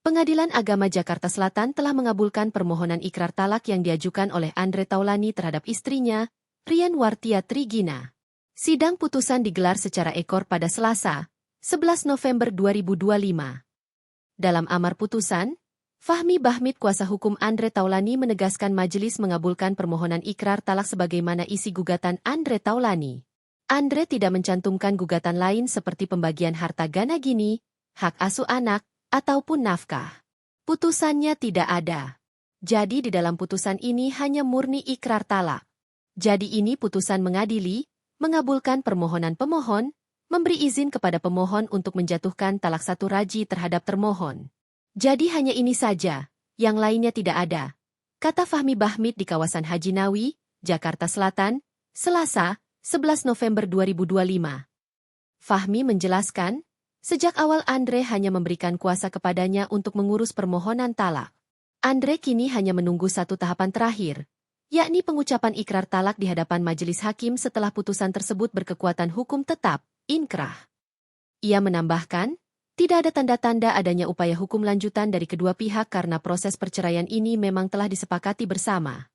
Pengadilan Agama Jakarta Selatan telah mengabulkan permohonan ikrar talak yang diajukan oleh Andre Taulani terhadap istrinya, Rian Wartia Trigina. Sidang putusan digelar secara ekor pada Selasa, 11 November 2025. Dalam amar putusan, Fahmi Bahmid kuasa hukum Andre Taulani menegaskan majelis mengabulkan permohonan ikrar talak sebagaimana isi gugatan Andre Taulani. Andre tidak mencantumkan gugatan lain seperti pembagian harta gana gini, hak asuh anak, ataupun nafkah. Putusannya tidak ada. Jadi di dalam putusan ini hanya murni ikrar talak. Jadi ini putusan mengadili, mengabulkan permohonan pemohon, memberi izin kepada pemohon untuk menjatuhkan talak satu raji terhadap termohon. Jadi hanya ini saja, yang lainnya tidak ada, kata Fahmi Bahmid di kawasan Haji Nawi, Jakarta Selatan, Selasa, 11 November 2025. Fahmi menjelaskan, sejak awal Andre hanya memberikan kuasa kepadanya untuk mengurus permohonan talak. Andre kini hanya menunggu satu tahapan terakhir, yakni pengucapan ikrar talak di hadapan majelis hakim setelah putusan tersebut berkekuatan hukum tetap, inkrah. Ia menambahkan, tidak ada tanda-tanda adanya upaya hukum lanjutan dari kedua pihak karena proses perceraian ini memang telah disepakati bersama.